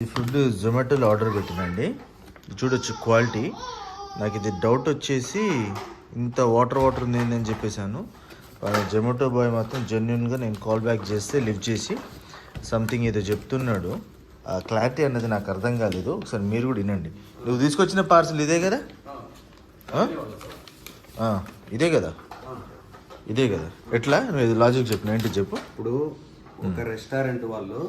ఈ food జొమాటోలో order పెట్టినండి. చూడొచ్చు quality. నాకు ఇది డౌట్ వచ్చేసి ఇంత వాటర్ ఉంది ఏందని చెప్పేశాను. జొమాటో బాయ్ మాత్రం జెన్యున్గా నేను కాల్ బ్యాక్ చేస్తే లిఫ్ట్ చేసి సంథింగ్ ఏదో చెప్తున్నాడు. ఆ క్లారిటీ అన్నది నాకు అర్థం కాలేదు. ఒకసారి మీరు కూడా వినండి. నువ్వు తీసుకొచ్చిన పార్సల్ ఇదే కదా? ఇదే కదా? ఇదే కదా? ఎట్లా నువ్వు ఇది లాజిక్ చెప్పిన ఏంటి చెప్పు. ఇప్పుడు ఒక రెస్టారెంట్ వాళ్ళు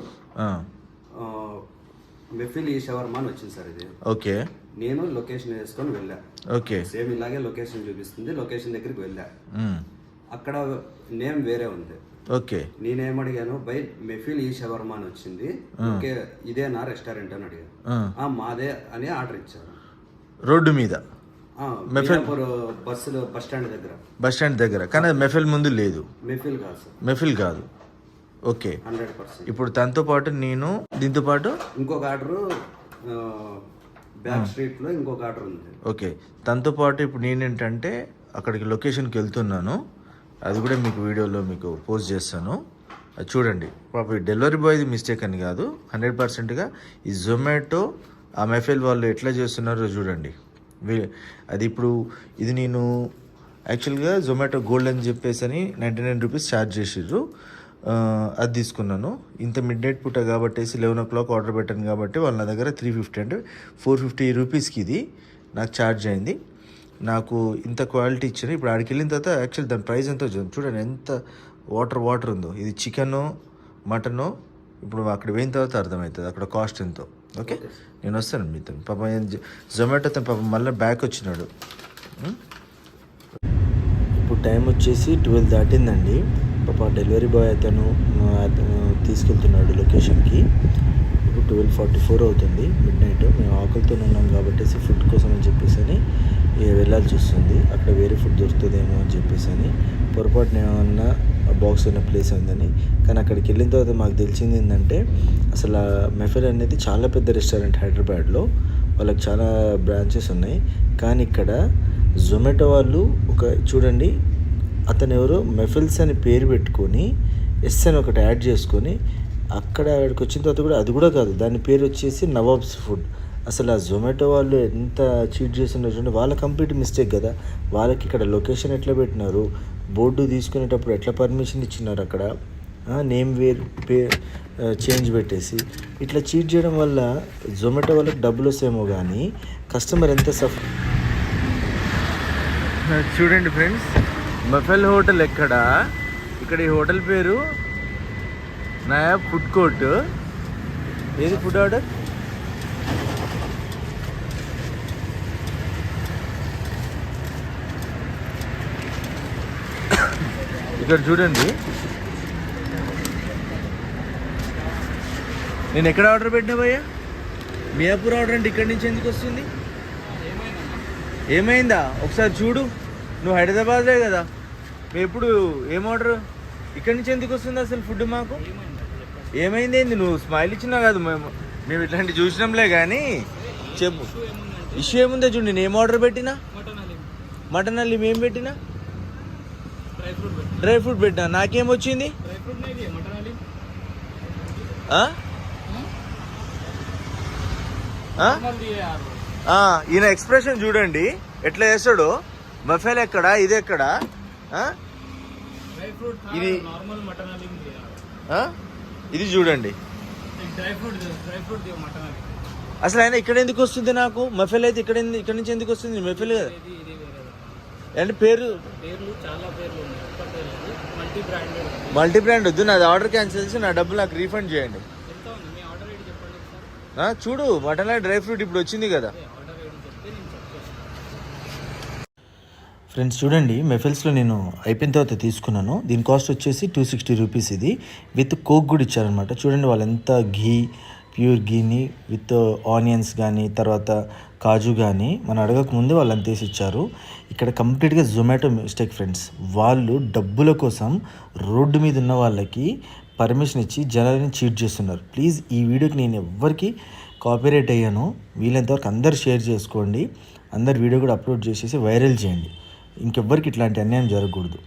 మెఫిల్ ఈ షవర్మా అని వచ్చింది సార్. ఇది ఓకే. నేను లొకేషన్ వేసుకొని వెళ్ళా. ఓకే. సేమ్ ఇలాగే లొకేషన్ చూపిస్తుంది. లొకేషన్ దగ్గరికి వెళ్ళా. అక్కడ నేమ్ వేరే ఉంది. ఓకే. నేనేమడిగాను, బై మెఫిల్ ఈ షవర్మా అని వచ్చింది, ఓకే ఇదే నా రెస్టారెంట్ అని అడిగాను. మాదే అని ఆర్డర్ ఇచ్చారు. రోడ్డు మీద బస్ స్టాండ్ దగ్గర కానీ మెఫిల్ ముందు లేదు. మెఫిల్ కాదు సార్. మెఫిల్ కాదు. ఓకే. 100%. ఇప్పుడు తనతో పాటు నేను దీంతో పాటు ఇంకొక ఆర్డర్ బ్యాక్ స్ట్రీట్ లో ఇంకొక ఆర్డర్ ఉంది. ఓకే. తనతో పాటు ఇప్పుడు నేనేంటంటే అక్కడికి లొకేషన్కి వెళ్తున్నాను. అది కూడా మీకు వీడియోలో మీకు పోస్ట్ చేస్తాను. అది చూడండి. పాప డెలివరీ బాయ్ది మిస్టేక్ అని కాదు, 100%గా ఈ జొమాటో ఆ మెఫిల్ వాళ్ళు ఎట్లా చేస్తున్నారో చూడండి. అది ఇప్పుడు ఇది నేను యాక్చువల్గా జొమాటో గోల్డ్ అని చెప్పేసి అని 99 రూపీస్ ఛార్జ్ చేసిర్రు. అది తీసుకున్నాను. ఇంత మిడ్ నైట్ పూట కాబట్టి 11 o'clock ఆర్డర్ పెట్టాను కాబట్టి వాళ్ళ నా దగ్గర 350 అంటే 450 రూపీస్కి ఇది నాకు ఛార్జ్ అయింది. నాకు ఇంత క్వాలిటీ ఇచ్చాను. ఇప్పుడు ఆడికి వెళ్ళిన తర్వాత యాక్చువల్ దాని ప్రైస్ ఎంతో చూడండి, ఎంత వాటర్ ఉందో. ఇది చికెను మటను ఇప్పుడు అక్కడ పోయిన తర్వాత అర్థమవుతుంది అక్కడ కాస్ట్ ఎంతో. ఓకే, నేను వస్తాను మీతో. పాప జొమాటో తను పాప మళ్ళీ బ్యాక్ వచ్చినాడు. ఇప్పుడు టైం వచ్చేసి 12 దాటిందండి. పాప డెలివరీ బాయ్ అతను తీసుకెళ్తున్నాడు లొకేషన్కి. ఇప్పుడు 12:44 అవుతుంది, మిడ్ నైట్. మేము ఆకలితో ఉన్నాం కాబట్టి ఫుడ్ కోసం అని చెప్పేసి అని వెళ్ళాల్సి వస్తుంది. అక్కడ వేరే ఫుడ్ దొరుకుతుందేమో అని చెప్పేసి అని పొరపాటున ఏమన్నా బాక్స్ ఉన్న ప్లేస్ ఉందని. కానీ అక్కడికి వెళ్ళిన తర్వాత మాకు తెలిసింది ఏంటంటే అసలు మెఫిల్ అనేది చాలా పెద్ద రెస్టారెంట్ హైదరాబాద్లో. వాళ్ళకి చాలా బ్రాంచెస్ ఉన్నాయి. కానీ ఇక్కడ జొమాటో వాళ్ళు ఒక చూడండి, అతను ఎవరో మెఫిల్స్ అని పేరు పెట్టుకొని ఎస్ అని ఒకటి యాడ్ చేసుకొని అక్కడ ఆడికి వచ్చిన తర్వాత కూడా అది కూడా కాదు, దాని పేరు వచ్చేసి నవాబ్స్ ఫుడ్. అసలు ఆ జొమాటో వాళ్ళు ఎంత చీట్ చేస్తున్నారు చూడండి. వాళ్ళ కంప్లీట్ మిస్టేక్ కదా. వాళ్ళకి ఇక్కడ లొకేషన్ ఎట్లా పెట్టినారు, బోర్డు తీసుకునేటప్పుడు ఎట్లా పర్మిషన్ ఇచ్చినారు, అక్కడ నేమ్ చేంజ్ పెట్టేసి ఇట్లా చీట్ చేయడం వల్ల జొమాటో వాళ్ళకి డబ్బులు వస్తాయేమో కానీ కస్టమర్ ఎంత సఫర్. చూడండి ఫ్రెండ్స్, మెఫిల్ హోటల్ ఎక్కడ? ఇక్కడ ఈ హోటల్ పేరు నయా ఫుడ్ కోర్ట్. ఏది ఫుడ్ ఆర్డర్? ఇక్కడ చూడండి, నేను ఎక్కడ ఆర్డర్ పెట్టినా భయ్యా? మియాపూర్ ఆర్డర్ అంటే ఇక్కడి నుంచి ఎందుకు వస్తుంది? ఏమైందా ఒకసారి చూడు. నువ్వు హైదరాబాద్లే కదా, మేము ఎప్పుడు ఏం ఆర్డర్ ఇక్కడి నుంచి ఎందుకు వస్తుంది అసలు ఫుడ్ మాకు? ఏమైంది ఏంది? నువ్వు స్మైల్ ఇచ్చినా కాదు, మేము ఇట్లాంటివి చూసినాంలే కానీ చెప్పు. ఇష్యూ ఏముందో చూడు. నేను ఏం ఆర్డర్ పెట్టినా? మటన్ అల్లి ఏం పెట్టినా? డ్రై ఫ్రూట్ పెట్టినా. నాకేమొచ్చింది? ఈయన ఎక్స్ప్రెషన్ చూడండి ఎట్లా చేస్తాడు. మెఫిల్ ఎక్కడ, ఇది ఎక్కడ? ఇది ఇది చూడండి. అసలు ఆయన ఇక్కడ ఎందుకు వస్తుంది నాకు? మెఫిల్ అయితే ఇక్కడ నుంచి ఎందుకు వస్తుంది? మెఫిల్ కదా అంటే పేరు మల్టీ బ్రాండ్ వద్దు. నాది ఆర్డర్ క్యాన్సిల్ చేసి నా డబ్బులు నాకు రీఫండ్ చేయండి. చూడు, మటన్ డ్రై ఫ్రూట్ ఇప్పుడు వచ్చింది కదా ఫ్రెండ్స్. చూడండి, మెఫిల్స్లో నేను అయిపోయిన తర్వాత తీసుకున్నాను. దీని కాస్ట్ వచ్చేసి 260 రూపీస్. ఇది విత్ కోక్ కూడా ఇచ్చారనమాట. చూడండి వాళ్ళు ఎంత ప్యూర్ ఘీని విత్ ఆనియన్స్ కానీ తర్వాత కాజు కానీ మనం అడగక ముందే వాళ్ళు అంత వేసి ఇచ్చారు. ఇక్కడ కంప్లీట్గా జొమాటో మిస్టేక్ ఫ్రెండ్స్. వాళ్ళు డబ్బుల కోసం రోడ్డు మీద ఉన్న వాళ్ళకి పర్మిషన్ ఇచ్చి జనాలని చీట్ చేస్తున్నారు. ప్లీజ్ ఈ వీడియోకి నేను ఎవ్వరికి కాపీరైట్ అయ్యాను. వీలైనంతవరకు అందరు షేర్ చేసుకోండి. అందరు వీడియో కూడా అప్లోడ్ చేసేసి వైరల్ చేయండి. ఇంకెవ్వరికి ఇట్లాంటి అన్యాయం జరగకూడదు.